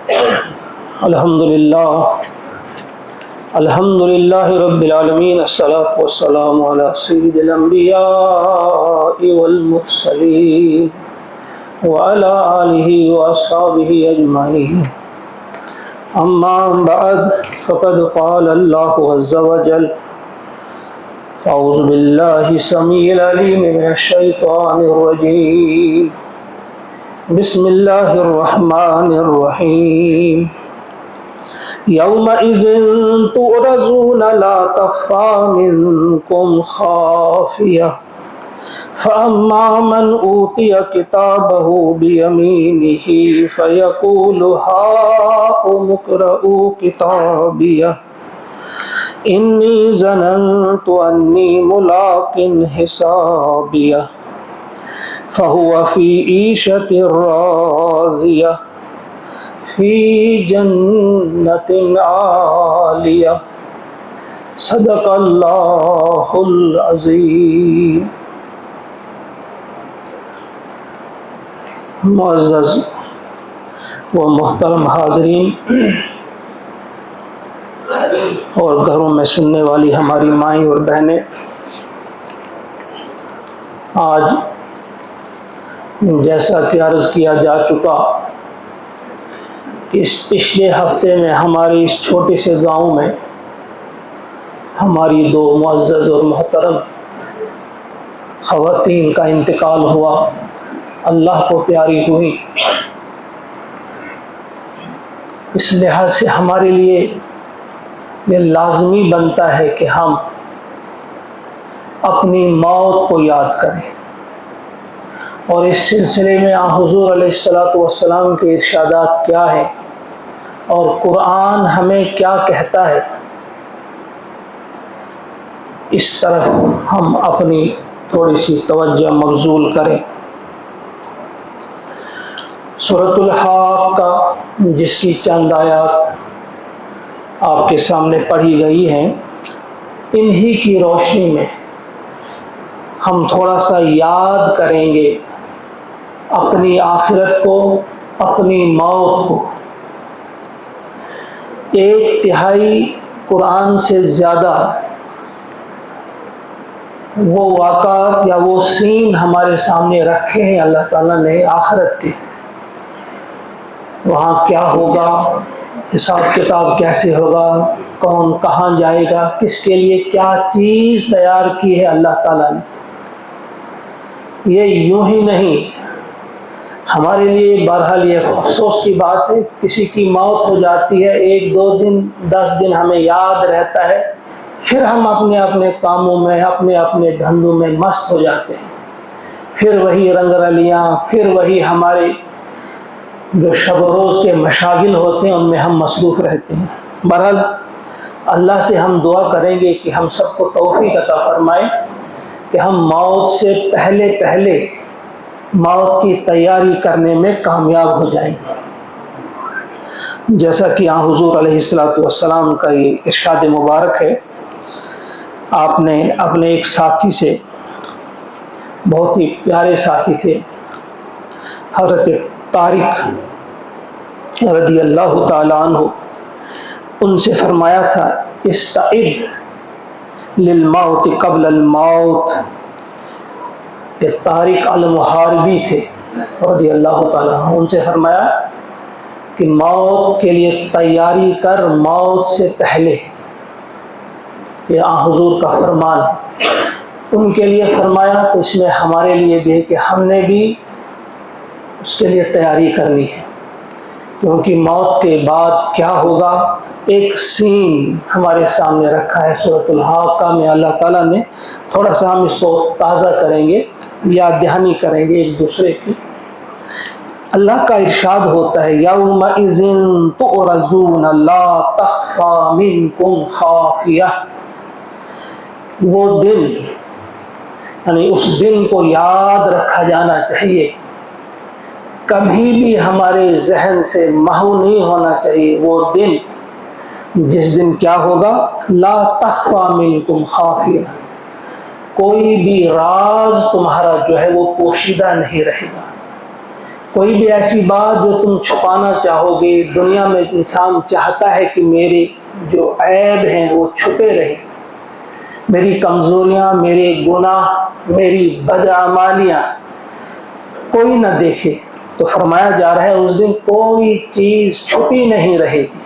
الحمد للہ رب العالمین، الصلاۃ والسلام علی سید الانبیاء والمرسلین وعلی آلہ واصحابہ اجمعین، اما بعد فقد قال اللہ عز وجل: اعوذ باللہ السمیع العلیم من الشیطان الرجیم، بسم اللہ الرحمن الرحیم، یومئذ تعرضون لا تخفی منکم خافیہ، فأما من أوتي كتابه بيمينه فيقول هاؤم اقرءوا كتابيه إني ظننت أني ملاق حسابيه فهو في عيشة راضية في جنة عالية صدق الله العظيم۔ معزز و محترم حاضرین اور گھروں میں سننے والی ہماری مائیں اور بہنیں، آج جیسا کہ عرض کیا جا چکا، اس پچھلے ہفتے میں ہمارے اس چھوٹے سے گاؤں میں ہماری دو معزز اور محترم خواتین کا انتقال ہوا، اللہ کو پیاری ہوئی۔ اس لحاظ سے ہمارے لیے یہ لازمی بنتا ہے کہ ہم اپنی موت کو یاد کریں، اور اس سلسلے میں حضور علیہ السلام کے ارشادات کیا ہیں اور قرآن ہمیں کیا کہتا ہے، اس طرف ہم اپنی تھوڑی سی توجہ مبذول کریں۔ سورۃ الحاقہ جس کی چند آیات آپ کے سامنے پڑھی گئی ہیں، انہی کی روشنی میں ہم تھوڑا سا یاد کریں گے اپنی آخرت کو، اپنی موت کو۔ 1/3 قرآن سے زیادہ وہ واقعات یا وہ سین ہمارے سامنے رکھے ہیں اللہ تعالیٰ نے آخرت کے، وہاں کیا ہوگا، حساب کتاب کیسے ہوگا، کون کہاں جائے گا، کس کے لیے کیا چیز تیار کی ہے اللہ تعالیٰ نے۔ یہ یوں ہی نہیں، ہمارے لیے بہرحال یہ افسوس کی بات ہے، کسی کی موت ہو جاتی ہے، 1-2 دن 10 دن ہمیں یاد رہتا ہے، پھر ہم اپنے اپنے کاموں میں، اپنے اپنے دھندوں میں مست ہو جاتے ہیں، پھر وہی رنگ رلیاں، پھر وہی ہمارے جو شب و روز کے مشاغل ہوتے ہیں ان میں ہم مصروف رہتے ہیں۔ بہرحال اللہ سے ہم دعا کریں گے کہ ہم سب کو توفیق عطا فرمائے کہ ہم موت سے پہلے موت کی تیاری کرنے میں کامیاب ہو جائیں۔ جیسا کہ حضور علیہ السلام کا یہ ارشاد مبارک ہے، آپ نے اپنے ایک ساتھی سے، بہت ہی پیارے ساتھی تھے، حضرت طارق رضی اللہ تعالیٰ عنہ، ان سے فرمایا تھا: استعد للموت قبل الموت۔ کہ طارق المحاربی تھے رضی اللہ تعالیٰ عنہ، ان سے فرمایا کہ موت کے لیے تیاری کر موت سے پہلے۔ یہ حضور کا فرمان ہے، ان کے لیے فرمایا تو اس میں ہمارے لیے بھی ہے کہ ہم نے بھی اس کے لیے تیاری کرنی ہے، کیونکہ موت کے بعد کیا ہوگا ایک سین ہمارے سامنے رکھا ہے سورۃ الحاقہ میں۔ اللہ تعالیٰ نے تھوڑا سا ہم اس کو تازہ کریں گے، یاد دہانی کریں گے ایک دوسرے کی۔ اللہ کا ارشاد ہوتا ہے: یومئذ تعرضون لا تخفی منکم خافیہ۔ وہ دن، یعنی اس دن کو یاد رکھا جانا چاہیے، کبھی بھی ہمارے ذہن سے محو نہیں ہونا چاہیے۔ وہ دن جس دن کیا ہوگا، لا تخفی منکم خافیہ، کوئی بھی راز تمہارا جو ہے وہ پوشیدہ نہیں رہے گا، کوئی بھی ایسی بات جو تم چھپانا چاہو گے، دنیا میں انسان چاہتا ہے کہ میرے جو عیب ہیں وہ چھپے رہیں، میری کمزوریاں، میرے گناہ، میری بدعمالیاں کوئی نہ دیکھے۔ تو فرمایا جا رہا ہے اس دن کوئی چیز چھپی نہیں رہے گی۔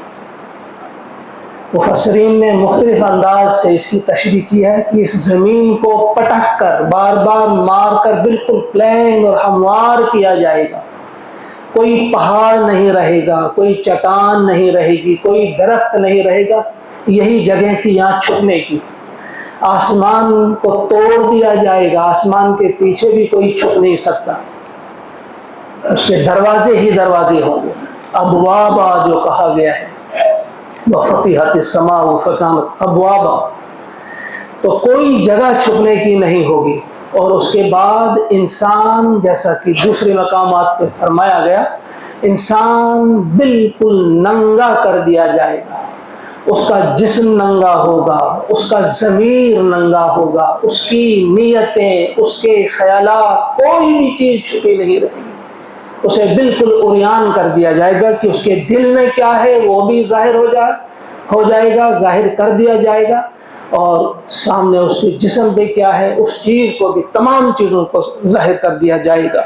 مفسرین نے مختلف انداز سے اس کی تشریح کی ہے کہ اس زمین کو پٹک کر، بار بار مار کر بالکل پلین اور ہموار کیا جائے گا، کوئی پہاڑ نہیں رہے گا، کوئی چٹان نہیں رہے گی، کوئی درخت نہیں رہے گا، یہی جگہ تھی یہاں چھپنے کی۔ آسمان کو توڑ دیا جائے گا، آسمان کے پیچھے بھی کوئی چھپ نہیں سکتا، اس کے دروازے ہی دروازے ہوں گے۔ ابوابا جو کہا گیا ہے، وَفُتِحَتِ السَّمَاءُ فَكَانَتْ أَبْوَابًا، تو کوئی جگہ چھپنے کی نہیں ہوگی۔ اور اس کے بعد انسان، جیسا کہ دوسرے مقامات پہ فرمایا گیا، انسان بالکل ننگا کر دیا جائے گا، اس کا جسم ننگا ہوگا، اس کا ضمیر ننگا ہوگا، اس کی نیتیں، اس کے خیالات، کوئی بھی چیز چھپی نہیں رہے گی، اسے بالکل عریان کر دیا جائے گا کہ اس کے دل میں کیا ہے وہ بھی ظاہر ہو جائے گا، ظاہر کر دیا جائے گا، اور سامنے اس کے جسم پہ کیا ہے اس چیز کو بھی، تمام چیزوں کو ظاہر کر دیا جائے گا۔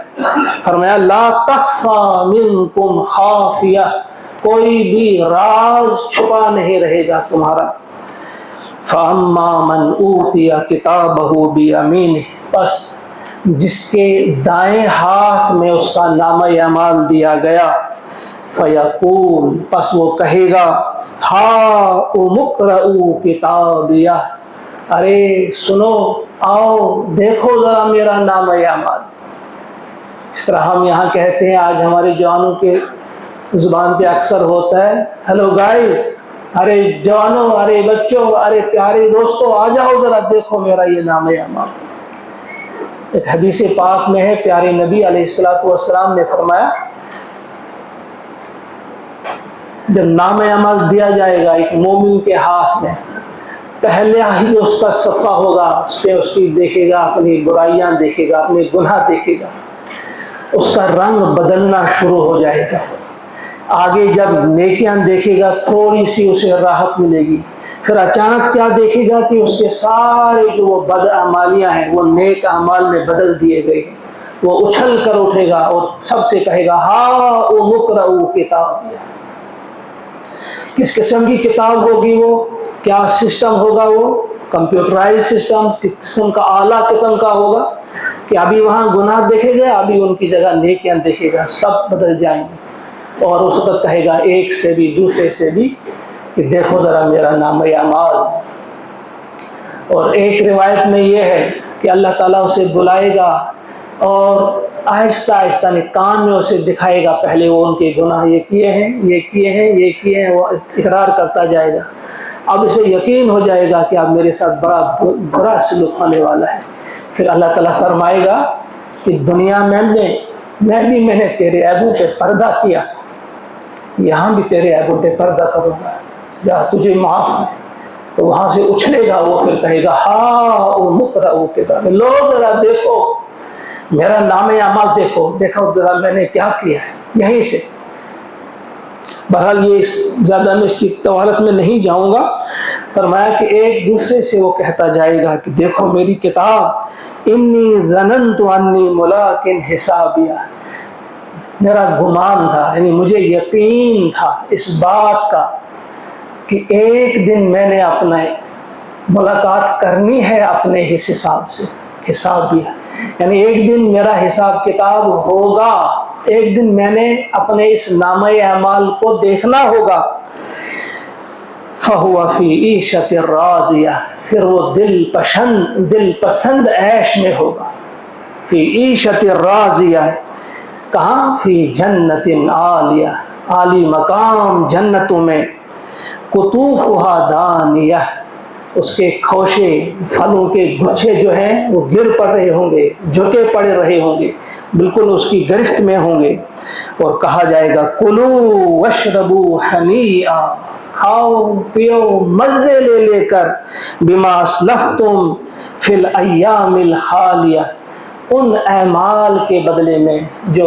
فرمایا لا تخفى منکم خافیہ، کوئی بھی راز چھپا نہیں رہے گا تمہارا۔ فَأَمَّا مَنْ أُوتِيَ كِتَابَهُ بِيَمِينِهِ، پس جس کے دائیں ہاتھ میں اس کا نامہ اعمال دیا گیا، فَيَقُولُ، پس وہ کہے گا، هَاؤْمُ اقْرَءُوا کِتَابِیَہْ، ارے سنو، آؤ دیکھو ذرا میرا نامہ اعمال۔ اس طرح ہم یہاں کہتے ہیں، آج ہمارے جوانوں کے زبان پہ اکثر ہوتا ہے، ہیلو گائز، ارے جوانوں، ارے بچوں، ارے پیارے دوستوں، آ جاؤ ذرا دیکھو میرا یہ نامہ اعمال۔ ایک حدیث پاک میں ہے، پیارے نبی علیہ السلام نے فرمایا، جب نامہ عمل دیا جائے گا ایک مومن کے ہاتھ میں، پہلے ہی اس کا صفحہ ہوگا، اس پہ اس کی دیکھے گا، اپنی برائیاں دیکھے گا، اپنے گناہ دیکھے گا، اس کا رنگ بدلنا شروع ہو جائے گا۔ آگے جب نیکیاں دیکھے گا تھوڑی سی اسے راحت ملے گی، پھر اچانک کیا دیکھے گا کہ اس کے سارے جو وہ بد اعمالیاں ہیں وہ نیک اعمال میں بدل دیے گئے ہیں۔ وہ اچھل کر اٹھے گا اور سب سے کہے گا، ہاؤ اقرؤوا کتابیہ۔ کس قسم کی کتاب ہوگی وہ؟ کیا سسٹم ہوگا وہ؟ کمپیوٹرائز سسٹم، قسم کا اعلیٰ قسم کا ہوگا کہ ابھی وہاں گناہ دیکھے گا، ابھی ان کی جگہ نیکیاں دیکھے گا، سب بدل جائیں گے، اور اس وقت کہے گا ایک سے بھی دوسرے سے بھی کہ دیکھو ذرا میرا نامہ اعمال۔ اور ایک روایت میں یہ ہے کہ اللہ تعالیٰ اسے بلائے گا اور آہستہ آہستہ کان میں اسے دکھائے گا، پہلے وہ ان کے گناہ یہ کیے ہیں، یہ کیے ہیں، یہ کیے ہیں، وہ اقرار کرتا جائے گا۔ اب اسے یقین ہو جائے گا کہ اب میرے ساتھ بڑا برا سلوک ہونے والا ہے۔ پھر اللہ تعالیٰ فرمائے گا کہ دنیا میں نے تیرے عیبوں پہ پردہ کیا، یہاں بھی تیرے عیبوں پہ پردہ کروں گا، یا تجھے معاف ہے۔ تو وہاں سے اچھلے گا وہ، پھر کہے گا، ہاؤ اقرؤوا کتابیہ، لو ذرا دیکھو میرا نامہ اعمال، دیکھو ذرا میں نے کیا کیا ہے۔ یہیں سے بہرحال یہ زیادہ میں اس کی طوالت میں نہیں جاؤں گا۔ فرمایا کہ ایک دوسرے سے وہ کہتا جائے گا کہ دیکھو میری کتاب، انی ظننت انی ملاق حسابیہ، میرا گمان تھا، یعنی مجھے یقین تھا اس بات کا کہ ایک دن میں نے اپنے ملاقات کرنی ہے اپنے حساب سے، حسابیہ یعنی ایک دن میرا حساب کتاب ہوگا، ایک دن میں نے اپنے اس نامہ اعمال کو دیکھنا ہوگا۔ فَهُوَ فِي عِيشَةٍ رَاضِيَةٍ، پھر وہ دل پسند عیش میں ہوگا۔ فی عیشۃ راضیہ، کہاں؟ فی جنت عالیہ، عالی مقام جنتوں میں، قطوفها دانیہ، اس کے کھوشے، پھلوں کے گچھے جو ہیں وہ گر پڑ رہے ہوں گے، جھکے پڑے رہے ہوں گے، بالکل اس کی گرفت میں ہوں گے۔ اور کہا جائے گا، کلوا واشربوا ہنیئا، کھاؤ پیو مزے لے لے کر، بما اسلفتم فی الایام الخالیہ، ان اعمال کے بدلے میں جو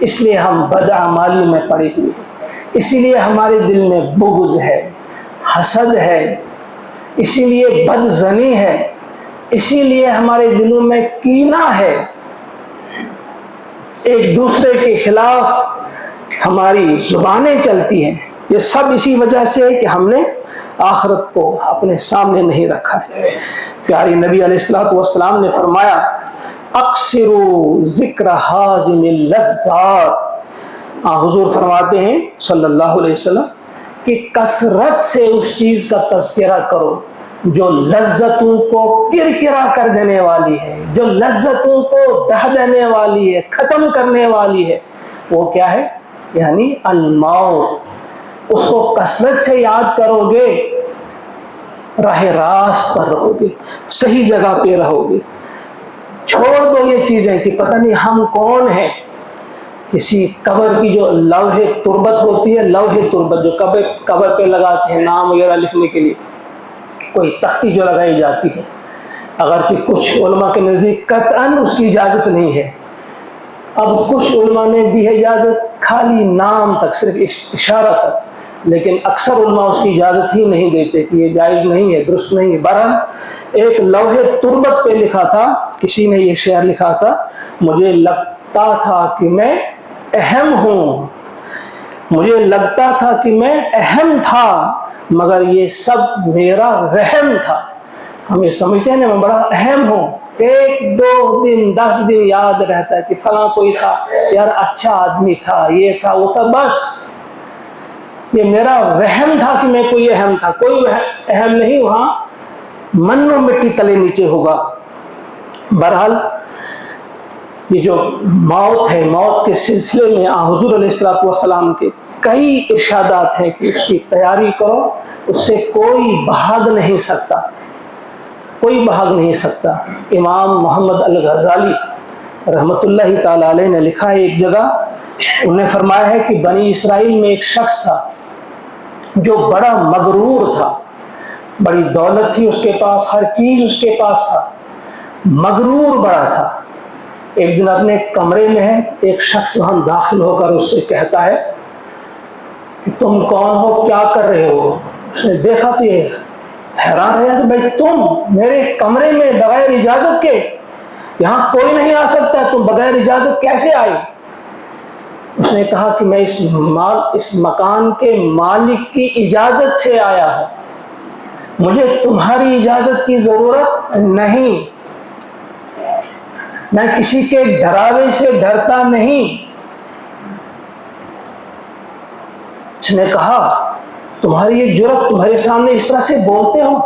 اس لیے ہم بدعمالی میں پڑے ہوئے ہیں، اسی لیے ہمارے دل میں بغض ہے، حسد ہے، اسی لیے بدظنی ہے، اسی لیے ہمارے دلوں میں کینہ ہے، ایک دوسرے کے خلاف ہماری زبانیں چلتی ہیں۔ یہ سب اسی وجہ سے ہے کہ ہم نے آخرت کو اپنے سامنے نہیں رکھا ہے۔ پیاری نبی علیہ الصلوۃ والسلام نے فرمایا اکثروا ذکر حازم اللذات، حضور فرماتے ہیں صلی اللہ علیہ وسلم کہ کثرت سے اس چیز کا تذکرہ کرو جو لذتوں کو کرکرا کر دینے والی ہے، جو لذتوں کو ڈھا دینے والی ہے، ختم کرنے والی ہے۔ وہ کیا ہے؟ یعنی الموت۔ اس کو کثرت سے یاد کرو گے، راہ راست پر رہو گے، صحیح جگہ پہ رہو گے۔ چھوڑ دو یہ چیزیں کہ پتہ نہیں ہم کون ہیں۔ کسی قبر کی جو لوح تربت ہوتی ہے، لوح تربت جو قبر پہ لگاتے ہیں نام وغیرہ لکھنے کے لیے، کوئی تختی جو لگائی جاتی ہے، اگرچہ کچھ علماء کے نزدیک قطعاً اس کی اجازت نہیں ہے، اب کچھ علماء نے دی ہے اجازت خالی نام تک، صرف اشارہ تک، لیکن اکثر علماء اس کی اجازت ہی نہیں دیتے کہ یہ جائز نہیں ہے، درست نہیں ہے۔ بہرحال ایک لوح تربت پہ لکھا تھا، کسی نے یہ شعر لکھا تھا، مجھے لگتا تھا کہ میں اہم ہوں، مجھے لگتا تھا کہ میں اہم تھا، مگر یہ سب میرا وہم تھا۔ ہم یہ سمجھتے ہیں نا میں بڑا اہم ہوں، ایک دو دن 10 دن یاد رہتا ہے کہ فلاں کوئی تھا، یار اچھا آدمی تھا، یہ تھا وہ تھا، بس یہ میرا وہم تھا کہ میں کوئی اہم تھا۔ کوئی اہم نہیں، وہاں من و مٹی تلے نیچے ہوگا۔ بہرحال یہ جو موت ہے، موت کے سلسلے میں حضور علیہ الصلوۃ والسلام کے کئی ارشادات ہیں کہ اس کی تیاری کرو، اس سے کوئی بھاگ نہیں سکتا، کوئی بھاگ نہیں سکتا۔ امام محمد الغزالی رحمۃ اللہ تعالی علیہ نے لکھا ہے ایک جگہ، انہوں نے فرمایا ہے کہ بنی اسرائیل میں ایک شخص تھا جو بڑا مغرور تھا، بڑی دولت تھی اس کے پاس، ہر چیز اس کے پاس تھا، مغرور بڑا تھا۔ ایک دن اپنے کمرے میں ہے، ایک شخص وہاں داخل ہو کر اس سے کہتا ہے کہ تم کون ہو، کیا کر رہے ہو؟ اس نے دیکھا تو یہ حیران رہا کہ بھائی تم میرے کمرے میں بغیر اجازت کے، یہاں کوئی نہیں آ سکتا، تم بغیر اجازت کیسے آئی؟ اس نے کہا کہ میں اس مکان کے مالک کی اجازت سے آیا ہوں، مجھے تمہاری اجازت کی ضرورت نہیں، میں کسی کے ڈراوے سے ڈرتا نہیں۔ اس نے کہا تمہاری یہ جرأت، تمہارے سامنے اس طرح سے بولتے ہو،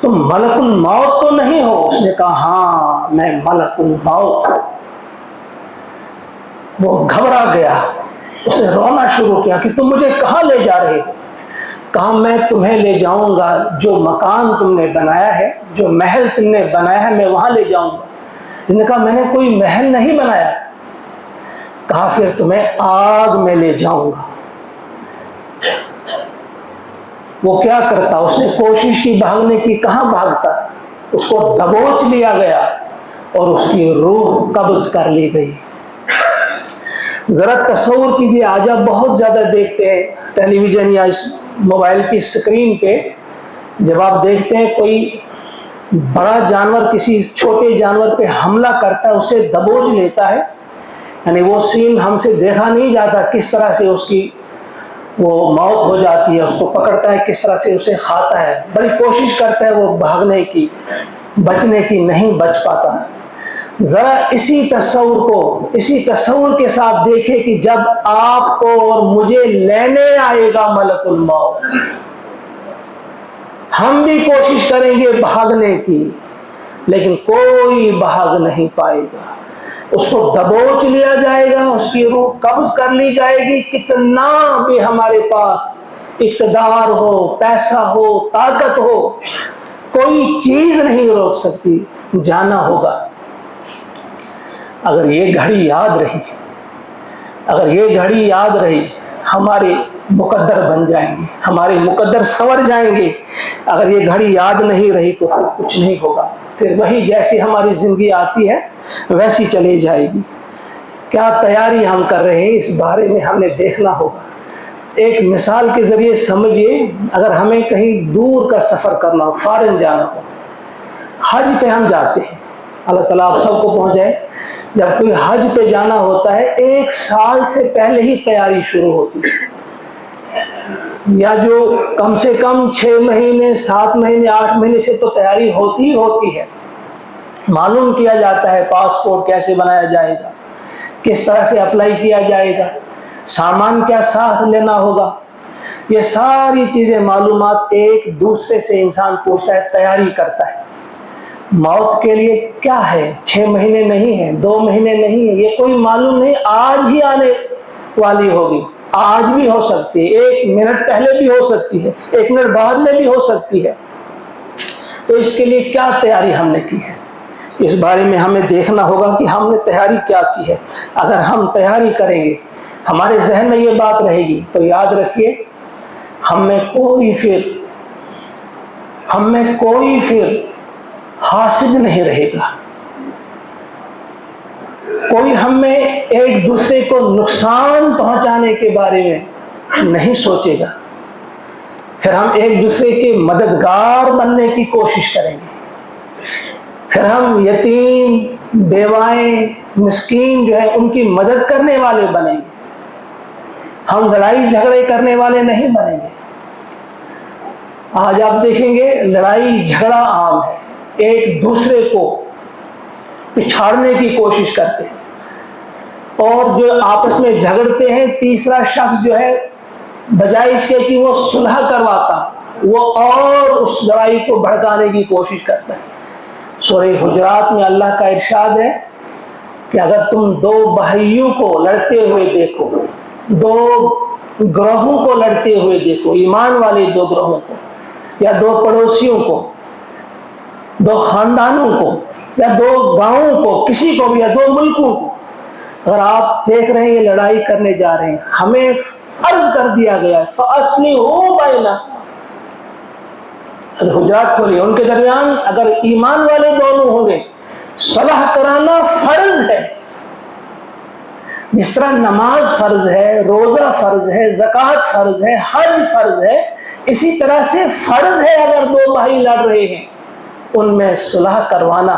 تم ملک الموت تو نہیں ہو؟ اس نے کہا ہاں میں ملک الموت۔ وہ گھبرا گیا، اس نے رونا شروع کیا کہ تم مجھے کہاں لے جا رہے ہو؟ کہا میں تمہیں لے جاؤں گا، جو مکان تم نے بنایا ہے، جو محل تم نے بنایا ہے، میں وہاں لے جاؤں گا۔ اس نے کہا میں نے کوئی محل نہیں بنایا۔ کہا پھر تمہیں آگ میں لے جاؤں گا۔ وہ کیا کرتا؟ اس نے کوشش کی بھاگنے کی، کہاں بھاگتا؟ اس کو دبوچ لیا گیا اور اس کی روح قبض کر لی گئی۔ ذرا تصور کیجئے، آج آپ بہت زیادہ دیکھتے ہیں ٹیلی ویژن یا اس موبائل کی اسکرین پہ، جب آپ دیکھتے ہیں کوئی بڑا جانور کسی چھوٹے جانور پہ حملہ کرتا ہے، اسے دبوچ لیتا ہے، یعنی وہ سین ہم سے دیکھا نہیں جاتا، کس طرح سے اس کی وہ موت ہو جاتی ہے، اس کو پکڑتا ہے، کس طرح سے اسے کھاتا ہے، بڑی کوشش کرتا ہے وہ بھاگنے کی، بچنے کی، نہیں بچ پاتا۔ ذرا اسی تصور کے ساتھ دیکھیں کہ جب آپ کو اور مجھے لینے آئے گا ملک الموت، ہم بھی کوشش کریں گے بھاگنے کی، لیکن کوئی بھاگ نہیں پائے گا۔ اس کو دبوچ لیا جائے گا، اس کی روح قبض کر لی جائے گی، کتنا بھی ہمارے پاس اقتدار ہو، پیسہ ہو، طاقت ہو، کوئی چیز نہیں روک سکتی، جانا ہوگا۔ اگر یہ گھڑی یاد رہی، ہمارے مقدر بن جائیں گے، ہمارے مقدر سنور جائیں گے۔ اگر یہ گھڑی یاد نہیں رہی تو پھر کچھ نہیں ہوگا، پھر وہی جیسی ہماری زندگی آتی ہے ویسی چلی جائے گی۔ کیا تیاری ہم کر رہے ہیں اس بارے میں ہم نے دیکھنا ہوگا۔ ایک مثال کے ذریعے سمجھیے، اگر ہمیں کہیں دور کا سفر کرنا ہو، فارن جانا ہو، حج پہ ہم جاتے ہیں، اللہ تعالیٰ آپ سب کو پہنچائے، جب کوئی حج پہ جانا ہوتا ہے 1 سال سے پہلے ہی تیاری شروع ہوتی ہے، یا جو کم سے کم 6 مہینے 7 مہینے 8 مہینے سے تو تیاری ہوتی ہی ہوتی ہے۔ معلوم کیا جاتا ہے پاسپورٹ کیسے بنایا جائے گا، کس طرح سے اپلائی کیا جائے گا، سامان کیا ساتھ لینا ہوگا، یہ ساری چیزیں معلومات ایک دوسرے سے انسان پوچھتا ہے، تیاری کرتا ہے۔ موت کے لیے کیا ہے، 6 مہینے نہیں ہیں، 2 مہینے نہیں ہیں، یہ کوئی معلوم نہیں، آج ہی آنے والی ہوگی، آج بھی ہو سکتی ہے، 1 منٹ پہلے بھی ہو سکتی ہے، 1 منٹ بعد میں بھی ہو سکتی ہے۔ تو اس کے لیے کیا تیاری ہم نے کی ہے، اس بارے میں ہمیں دیکھنا ہوگا کہ ہم نے تیاری کیا کی ہے۔ اگر ہم تیاری کریں گے، ہمارے ذہن میں یہ بات رہے گی، تو یاد رکھیے ہم میں کوئی پھر حاسد نہیں رہے گا، کوئی ہم میں ایک دوسرے کو نقصان پہنچانے کے بارے میں نہیں سوچے گا، پھر ہم ایک دوسرے کے مددگار بننے کی کوشش کریں گے، پھر ہم یتیم بیوائیں مسکین جو ہے ان کی مدد کرنے والے بنیں گے، ہم لڑائی جھگڑے کرنے والے نہیں بنیں گے۔ آج آپ دیکھیں گے لڑائی جھگڑا عام ہے، ایک دوسرے کو پچھاڑنے کی کوشش کرتے ہیں، اور جو آپس میں جھگڑتے ہیں تیسرا شخص جو ہے بجائے اس کے کہ وہ صلح کرواتا، وہ اور اس لڑائی کو بھڑکانے کی کوشش کرتا ہے۔ سورہ حجرات میں اللہ کا ارشاد ہے کہ اگر تم 2 بھائیوں کو لڑتے ہوئے دیکھو، 2 گروہوں کو لڑتے ہوئے دیکھو، ایمان والے 2 گروہوں کو، یا 2 پڑوسیوں کو، 2 خاندانوں کو، یا 2 گاؤں کو، کسی کو بھی، یا 2 ملکوں کو، اگر آپ دیکھ رہے ہیں یہ لڑائی کرنے جا رہے ہیں، ہمیں فرض کر دیا گیا ہے فَأَصْلِحُوا بَيْنَهُمْ، حجرات کھولیے، ان کے درمیان اگر ایمان والے دونوں ہوں گے، صلح کرانا فرض ہے، جس طرح نماز فرض ہے، روزہ فرض ہے، زکوٰۃ فرض ہے، حج فرض ہے، اسی طرح سے فرض ہے اگر 2 بھائی لڑ رہے ہیں ان میں صلح کروانا۔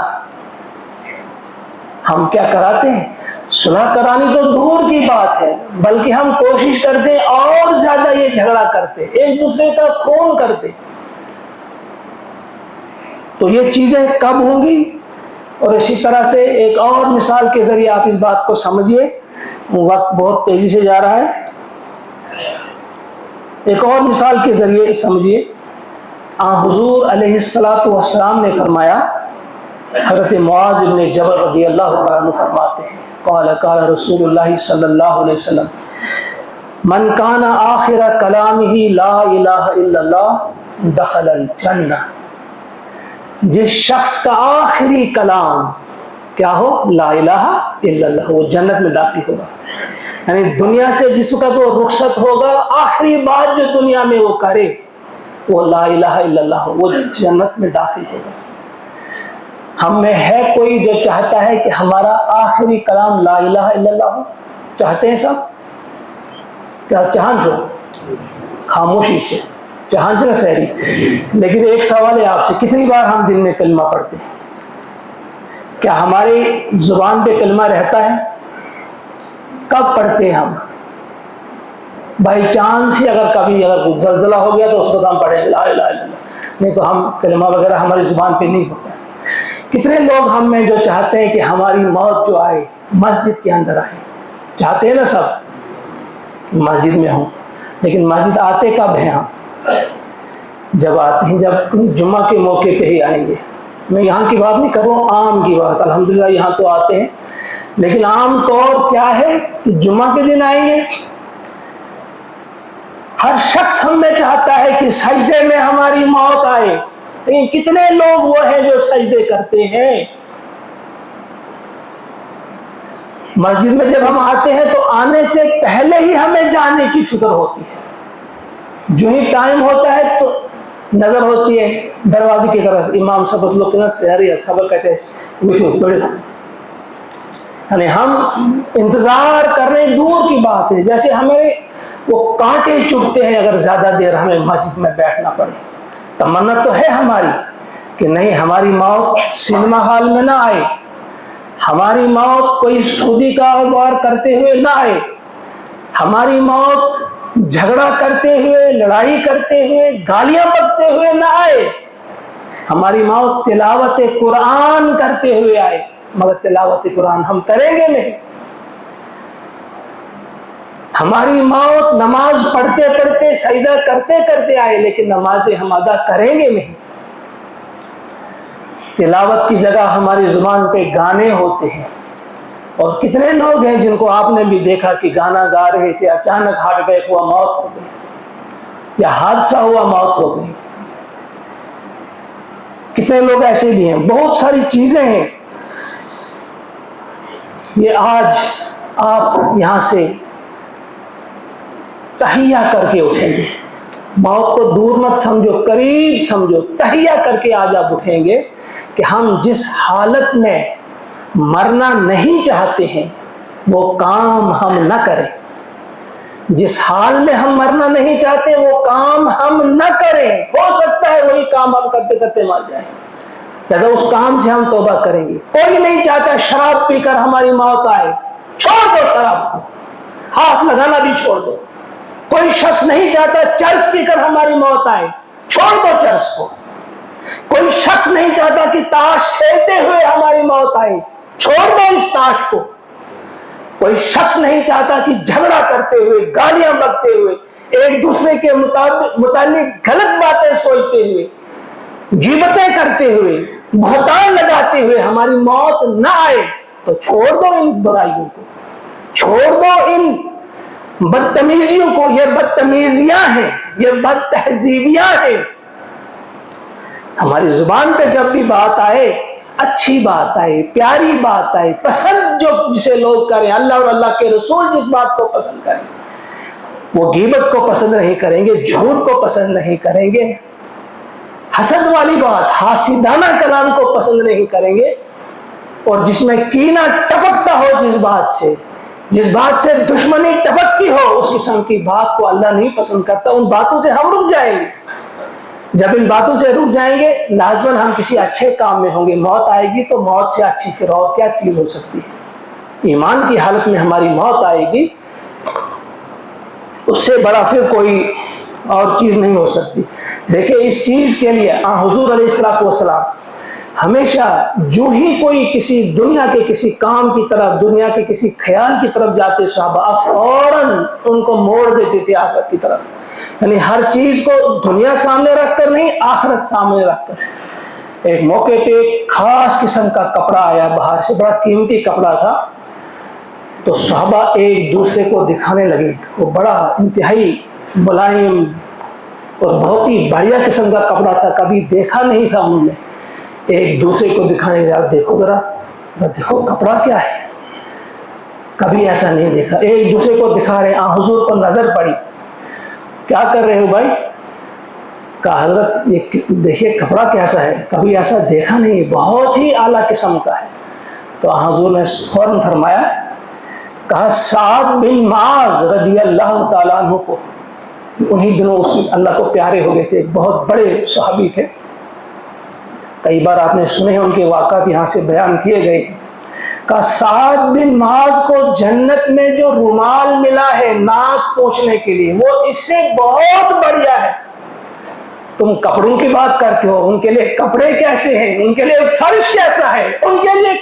ہم کیا کراتے ہیں؟ صلح کرانی تو دور کی بات ہے، بلکہ ہم کوشش کرتے اور زیادہ یہ جھگڑا کرتے، ایک دوسرے کا خون کرتے۔ تو یہ چیزیں کب ہوں گی؟ اور اسی طرح سے ایک اور مثال کے ذریعے آپ اس بات کو سمجھیے، وقت بہت تیزی سے جا رہا ہے، ایک اور مثال کے ذریعے سمجھیے۔ حضور علیہ السلام نے فرمایا، حضرت معاذ بن جبل رضی اللہ عنہ فرماتے ہیں، قال رسول اللہ صلی اللہ علیہ وسلم من کان آخر کلامہ لا الہ الا اللہ دخل الجنہ، جس شخص کا آخری کلام کیا ہو؟ لا الہ الا اللہ، وہ جنت میں داخل ہوگا۔ یعنی دنیا سے جس کا وہ رخصت ہوگا، آخری بات جو دنیا میں وہ کرے وہ لا الہ الا اللہ ہو، وہ جنت میں داخل ہوگا۔ ہم میں ہے کوئی جو چاہتا ہے کہ ہمارا آخری کلام لا الہ الا اللہ ہو؟ چاہتے ہیں سب؟ کیا چاہنج ہو؟ خاموشی سے چاہنج نہ سہری۔ لیکن ایک سوال ہے آپ سے، کتنی بار ہم دن میں کلمہ پڑھتے ہیں؟ کیا ہماری زبان پہ کلمہ رہتا ہے؟ کب پڑھتے ہیں ہم؟ بائی چانس ہی اگر کبھی زلزلہ ہو گیا تو اس وقت ہم پڑھیں لا الہ الا اللہ، نہیں تو ہم کلمہ وغیرہ ہماری زبان پہ نہیں ہوتا ہے۔ کتنے لوگ ہم میں جو چاہتے ہیں کہ ہماری موت جو آئے مسجد کے اندر آئے؟ چاہتے ہیں نا سب مسجد میں ہوں، لیکن مسجد آتے کب ہیں ہم؟ جب آتے ہیں، جب جمعہ کے موقع پہ ہی آئیں گے۔ میں یہاں کی بات نہیں کر رہا ہوں، عام کی بات، الحمدللہ یہاں تو آتے ہیں، لیکن عام طور کیا ہے کہ جمعہ کے دن آئیں گے۔ ہر شخص ہم میں چاہتا ہے کہ سجدے میں ہماری موت آئے، لیکن کتنے لوگ وہ ہیں جو سجدے کرتے ہیں؟ مسجد میں جب ہم آتے ہیں تو آنے سے پہلے ہی ہمیں جانے کی فکر ہوتی ہے، جو ہی ٹائم ہوتا ہے تو نظر ہوتی ہے دروازے کی طرف، امام صاحب لوگ خبر کہتے ہیں یعنی ہم انتظار کر رہے ہیں، دور کی بات ہے، جیسے ہمیں وہ کانٹے چبھتے ہیں اگر زیادہ دیر ہمیں مسجد میں بیٹھنا پڑے۔ تمنا تو ہے ہماری کہ نہیں، ہماری موت سنیما ہال میں نہ آئے، ہماری موت کوئی سودی کاروبار کرتے ہوئے نہ آئے، ہماری موت جھگڑا کرتے ہوئے، لڑائی کرتے ہوئے، گالیاں بکتے ہوئے نہ آئے، ہماری موت تلاوت قرآن کرتے ہوئے آئے، مگر تلاوت قرآن ہم کریں گے نہیں۔ ہماری موت نماز پڑھتے پڑھتے، سجدہ کرتے کرتے آئے، لیکن نمازیں ہم ادا کریں گے نہیں۔ تلاوت کی جگہ ہماری زبان پہ گانے ہوتے ہیں، اور کتنے لوگ ہیں جن کو آپ نے بھی دیکھا کہ گانا گا رہے تھے، اچانک ہارٹ اٹیک ہوا، موت ہو گئی، یا حادثہ ہوا، موت ہو گئی۔ کتنے لوگ ایسے بھی ہیں، بہت ساری چیزیں ہیں۔ یہ آج آپ یہاں سے تحیہ کر کے اٹھیں گے، موت کو دور مت سمجھو، قریب سمجھو، تحیہ کر کے آج آپ اٹھیں گے کہ ہم جس حالت میں مرنا نہیں چاہتے ہیں وہ کام ہم نہ کریں، جس حال میں ہم مرنا نہیں چاہتے وہ کام ہم نہ کریں۔ ہو سکتا ہے وہی کام ہم کرتے کرتے مر جائیں، لہذا اس کام سے ہم توبہ کریں گے۔ کوئی نہیں چاہتا شراب پی کر ہماری موت آئے، چھوڑ دو شراب کو، ہاتھ لگانا بھی چھوڑ دو۔ کوئی شخص نہیں چاہتا چرس پی کر ہماری موت آئے، چھوڑ دو چرس کو۔ کوئی شخص نہیں چاہتا کہ تاش کھیلتے ہوئے ہماری موت آئے، چھوڑ دو اس تاش کو۔ کوئی شخص نہیں چاہتا کہ جھگڑا کرتے ہوئے، گالیاں بکتے ہوئے، ایک دوسرے کے متعلق غلط باتیں سوچتے ہوئے، غیبتیں کرتے ہوئے، بہتان لگاتے ہوئے ہماری موت نہ آئے۔ تو چھوڑ دو ان برائیوں کو، چھوڑ دو ان بدتمیزیوں کو۔ یہ بدتمیزیاں ہیں، یہ بد تہذیبیاں ہیں۔ ہماری زبان پہ جب بھی بات آئے، اچھی بات آئے، پیاری بات آئے، پسند جو جسے لوگ کریں، اللہ اور اللہ کے رسول جس بات کو پسند کریں، وہ غیبت کو پسند نہیں کریں گے، جھوٹ کو پسند نہیں کریں گے، حسد والی بات، حاسدانہ کلام کو پسند نہیں کریں گے، اور جس میں کینہ ٹپکتا ہو، جس بات سے دشمنی ٹپکتی ہو، اس قسم کی بات کو اللہ نہیں پسند کرتا۔ ان باتوں سے ہم رک جائیں گے۔ جب ان باتوں سے رک جائیں گے، لازماً ہم کسی اچھے کام میں ہوں گے۔ موت آئے گی تو موت سے اچھی پھر اور کیا چیز ہو سکتی ہے؟ ایمان کی حالت میں ہماری موت آئے گی، اس سے بڑا پھر کوئی اور چیز نہیں ہو سکتی۔ دیکھیں، اس چیز کے لیے حضور علیہ الصلوۃ والسلام ہمیشہ جو ہی کوئی کسی دنیا کے کسی کام کی طرف، دنیا کے کسی خیال کی طرف جاتے، صحابہ فوراً ان کو موڑ دیتے تھے آخرت کی طرف۔ یعنی ہر چیز کو دنیا سامنے رکھ کر نہیں، آخرت سامنے رکھ کر۔ ایک موقع پہ ایک خاص قسم کا کپڑا آیا باہر سے، بڑا قیمتی کپڑا تھا، تو صحابہ ایک دوسرے کو دکھانے لگے۔ وہ بڑا انتہائی ملائم اور بہت ہی بڑھیا قسم کا کپڑا تھا، کبھی دیکھا نہیں تھا انہوں نے۔ ایک دوسرے کو دکھانے لگا، دیکھو ذرا، دیکھو کپڑا کیا ہے، کبھی ایسا نہیں دیکھا۔ ایک دوسرے کو دکھا رہے، حضور کو نظر پڑی، کیا کر رہے ہو بھائی؟ کہا حضرت یہ دیکھیے کپڑا کیسا ہے، کبھی ایسا دیکھا نہیں، بہت ہی اعلیٰ قسم کا ہے۔ تو حضور نے فوراً فرمایا، کہا سعد بن معاذ رضی اللہ تعالیٰ عنہ کو، انہی دنوں اللہ کو پیارے ہو گئے تھے، بہت بڑے صحابی تھے، کئی بار آپ نے سنے ہیں ان کے واقعات یہاں سے بیان کیے گئے۔ کہا سعد بن معاذ کو جنت میں جو رومال ملا ہے ناک پوچھنے کے لیے، وہ اس سے بہت بڑھیا ہے۔ تم کپڑوں کی بات کرتے ہو، ان کے لیے کپڑے کیسے ہیں، ان کے لیے فرش کیسا ہے، ان کے لیے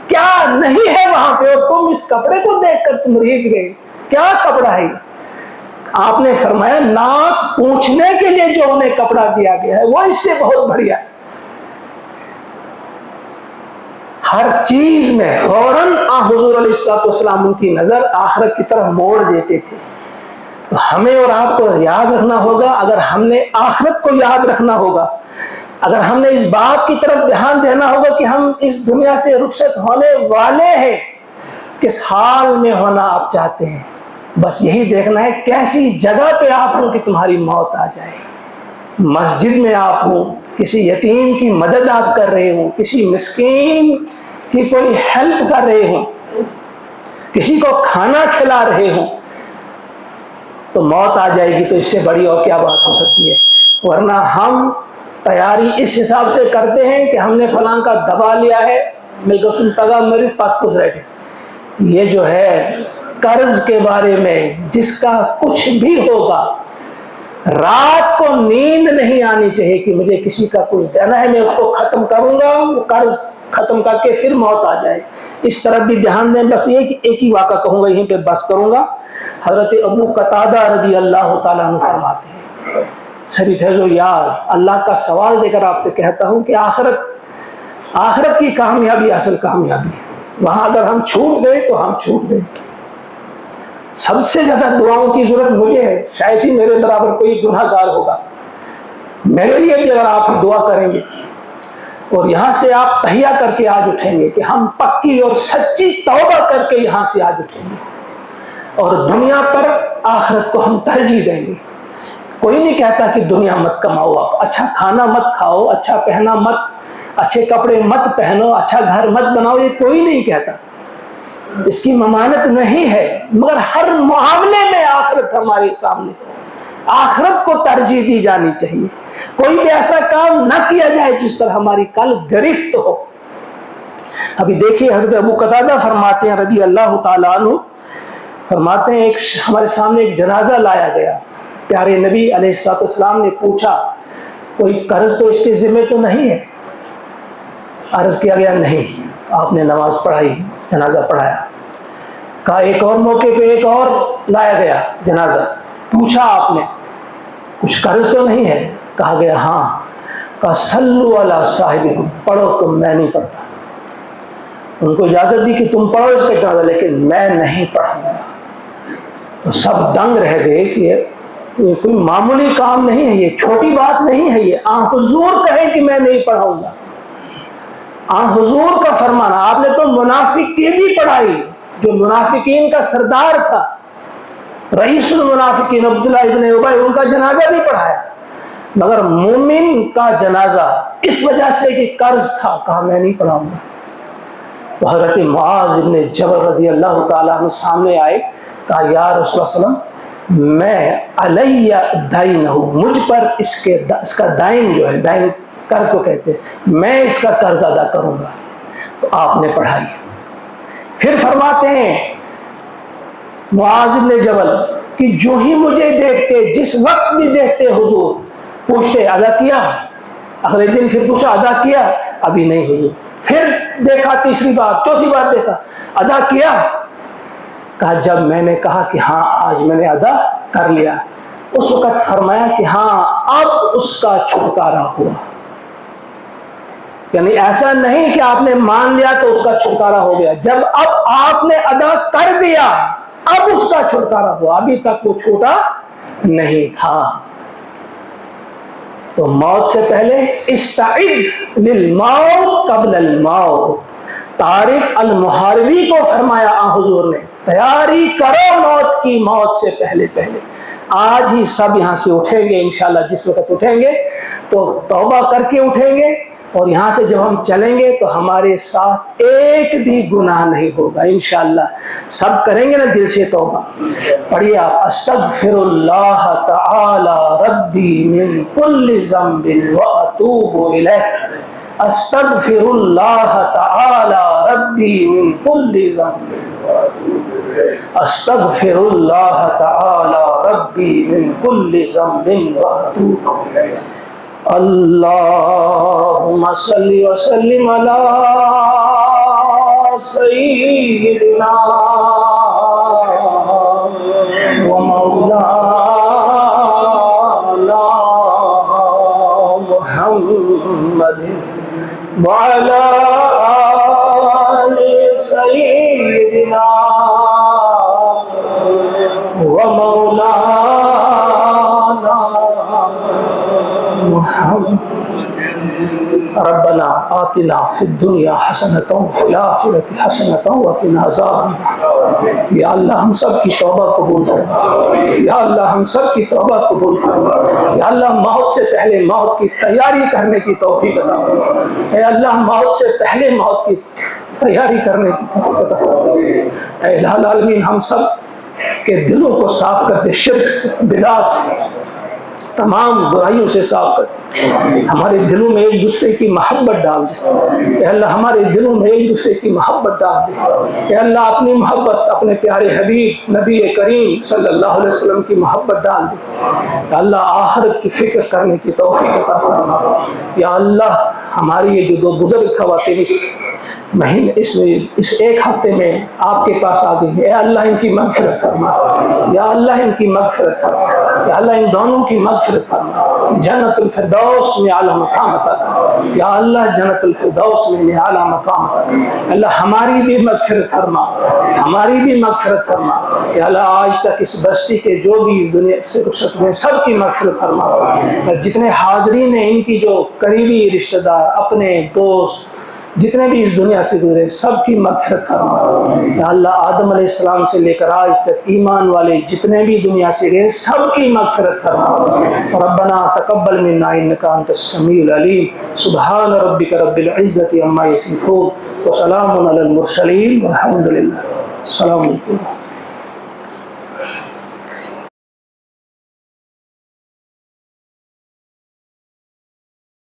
کیا نہیں ہے وہاں پہ، اور تم اس کپڑے کو دیکھ کر تم ریجھ گئے، کیا کپڑا ہے؟ آپ نے فرمایا ناک پوچھنے کے لیے جو انہیں کپڑا دیا گیا ہے وہ اس سے بہت بڑھیا ہے۔ ہر چیز میں فوراً حضور علیہ الصلوۃ والسلام ان کی نظر آخرت کی طرف موڑ دیتے تھے۔ تو ہمیں اور آپ کو یاد رکھنا ہوگا، اگر ہم نے آخرت کو یاد رکھنا ہوگا، اگر ہم نے اس بات کی طرف دھیان دینا ہوگا کہ ہم اس دنیا سے رخصت ہونے والے ہیں، کس حال میں ہونا آپ چاہتے ہیں، بس یہی دیکھنا ہے کیسی جگہ پہ آپ ہوں کہ تمہاری موت آ جائے۔ مسجد میں آپ ہوں، کسی یتیم کی مدد آپ کر رہے ہوں، کسی مسکین کی کوئی ہیلپ کر رہے ہوں، کسی کو کھانا کھلا رہے ہوں تو موت آ جائے گی، تو اس سے بڑی اور کیا بات ہو سکتی ہے؟ ورنہ ہم تیاری اس حساب سے کرتے ہیں کہ ہم نے فلاں کا دبا لیا ہے، ملکسن تگا مریض پاک کچھ رہے۔ یہ جو ہے قرض کے بارے میں، جس کا کچھ بھی ہوگا، رات کو نیند نہیں آنی چاہیے کہ مجھے کسی کا کچھ دینا ہے، میں اس کو ختم کروں گا، وہ قرض ختم کر کے پھر موت آ جائے، اس طرف بھی دھیان دیں۔ بس ایک ہی واقعہ کہوں گا، یہیں پہ بس کروں گا۔ حضرت ابو قتادہ رضی اللہ تعالیٰ عنہ فرماتے ہیں، شریف ہے جو یار، اللہ کا سوال دے کر آپ سے کہتا ہوں کہ آخرت کی کامیابی اصل کامیابی ہے، وہاں اگر ہم چھوٹ گئے تو ہم چھوٹ گئے۔ سب سے زیادہ دعاؤں کی ضرورت مجھے ہے، شاید ہی میرے برابر کوئی گناہ گار ہوگا، میرے لیے بھی اگر آپ دعا کریں گے اور یہاں سے آپ تہیا کر کے آج اٹھیں گے کہ ہم پکی اور سچی توبہ کر کے یہاں سے آج اٹھیں گے، اور دنیا پر آخرت کو ہم ترجیح دیں گے۔ کوئی نہیں کہتا کہ دنیا مت کماؤ، آپ اچھا کھانا مت کھاؤ، اچھا پہنا مت، اچھے کپڑے مت پہنو، اچھا گھر مت بناؤ، یہ کوئی نہیں کہتا، اس کی ممانت نہیں ہے، مگر ہر معاملے میں آخرت ہمارے سامنے، آخرت کو ترجیح دی جانی چاہیے۔ کوئی بھی ایسا کام نہ کیا جائے جس پر ہماری کل گرفت ہو۔ ابھی دیکھیے حضرت ابو قتادہ فرماتے ہیں رضی اللہ تعالیٰ عنہ، فرماتے ہیں ہمارے سامنے ایک جنازہ لایا گیا، پیارے نبی علیہ السلام نے پوچھا کوئی قرض تو اس کے ذمہ تو نہیں ہے؟ عرض کیا گیا نہیں۔ آپ نے نماز پڑھائی، جنازہ پڑھایا۔ کہا ایک اور موقع پہ ایک اور لایا گیا جنازہ، پوچھا آپ نے کچھ قرض تو نہیں ہے؟ کہا گیا ہاں۔ کہا صلو علی صاحبکم، پڑھو تم، میں نہیں پڑھتا۔ ان کو اجازت دی کہ تم پڑھو اس کا جنازہ، لیکن میں نہیں پڑھوں گا۔ تو سب دنگ رہ گئے کہ یہ کوئی معمولی کام نہیں ہے، یہ چھوٹی بات نہیں ہے، یہ حضور کہیں کہ میں نہیں پڑھاؤں گا، حضور کا فرمانا۔ آپ نے تو منافق کی بھی پڑھائی، جو منافقین کا سردار تھا، رئیس المنافقین عبداللہ ابن ابی، ان کا جنازہ بھی پڑھایا، مگر مومن کا جنازہ اس وجہ سے کہ قرض تھا، کہا میں نہیں پڑھاؤں گا۔ تو حضرت معاذ ابن جبل رضی اللہ تعالیٰ عنہ سامنے آئے، کہا یا رسول اللہ صلی اللہ علیہ وسلم، میں علیہ دین ہوں، مجھ پر اس کا دائن جو ہے، دائن قرض کو کہتے ہیں، میں اس کا قرض ادا کروں گا۔ تو آپ نے پڑھائی۔ پھر فرماتے ہیں معاذ بن جبل کہ جو ہی مجھے دیکھتے، جس وقت بھی دیکھتے حضور، پوچھتے ادا کیا؟ اگلے دن پھر پوچھا ادا کیا؟ ابھی نہیں حضور۔ پھر دیکھا تیسری بار، چوتھی بار دیکھا، ادا کیا؟ کہا جب میں نے کہا کہ ہاں آج میں نے ادا کر لیا، اس وقت فرمایا کہ ہاں اب اس کا چھٹکارا ہوا۔ یعنی ایسا نہیں کہ آپ نے مان لیا تو اس کا چھٹکارا ہو گیا، جب اب آپ نے ادا کر دیا اب اس کا چھٹکارا ہوا، ابھی تک وہ چھوٹا نہیں تھا۔ تو موت سے پہلے استعد للموت قبل الموت، طارق المحاربی کو فرمایا حضور نے، تیاری کرو موت کی، موت سے پہلے پہلے۔ آج ہی سب یہاں سے اٹھیں گے انشاءاللہ، جس وقت اٹھیں گے تو توبہ کر کے اٹھیں گے، اور یہاں سے جب ہم چلیں گے تو ہمارے ساتھ ایک بھی گناہ نہیں ہوگا انشاءاللہ۔ سب کریں گے نا دل سے توبہ؟ پڑھیے آپ، استغفر اللہ تعالی ربی من کل ذنب واتوب الیہ، استغفر اللہ تعالی ربی من کل ذنب، استغفر اللہ تعالی ربی من کل ذنب واتوب الیہ۔ اللہم صلی وسلم علی سیدنا و مولانا محمد وعلی آل سیدنا و مولانا محمد۔ ربنا آتنا فی الدنیا حسنۃ وفی الآخرۃ حسنۃ وقنا عذاب النار۔ یا اللہ ہم سب کی توبہ قبول فرما، یا اللہ ہم سب کی توبہ قبول فرما، یا اللہ موت سے پہلے موت کی تیاری کرنے کی توفیق عطا فرما، اے اللہ موت سے پہلے موت کی تیاری کرنے کی توفیق عطا فرما۔ اے الہ العالمین ہم سب کے دلوں کو صاف کر دے، شرک سے، بدعات سے، تمام برائیوں سے صاف کر دے۔ ہمارے دلوں میں ایک دوسرے کی محبت ڈال دے۔ اے اللہ ہمارے دلوں میں ایک دوسرے کی محبت ڈال دے۔ اے اللہ اپنی محبت اپنے پیارے حبیب نبی کریم صلی اللہ علیہ وسلم کی محبت ڈال دے۔ یا اللہ آخرت کی فکر کرنے کی توفیق عطا فرما۔ یا اللہ ہماری یہ جو دو بزرگ خواتین اس ایک ہفتے میں آپ کے پاس آ گئی، اے اللہ ان کی مغفرت فرما۔ یا اللہ ان کی مغفرت فرما۔ یا اللہ ان دونوں کی مغفرت فرما، جنت الفردوس میں اعلیٰ مقام عطا کر۔ یا اللہ جنت الفردوس میں اعلیٰ مقام عطا کر۔ اللہ ہماری بھی مغفرت فرما، ہماری بھی مغفرت فرما۔ یا اللہ آج تک اس بستی کے جو بھی اس دنیا سے رخصت ہوئے سب کی مغفرت فرما۔ جتنے حاضرین ہیں ان کی جو قریبی رشتہ دار، اپنے دوست، جتنے بھی اس دنیا سے گزرے سب کی مغفرت فرما۔ یا اللہ آدم علیہ السلام سے لے کر آج تک ایمان والے جتنے بھی دنیا سے گئے سب کی مغفرت فرما۔ ربنا تقبل منا انک انت السمیع العلیم۔ سبحان ربک رب العزۃ عما یصفون وسلام علی المرسلین والحمد للہ۔ السلام علیکم۔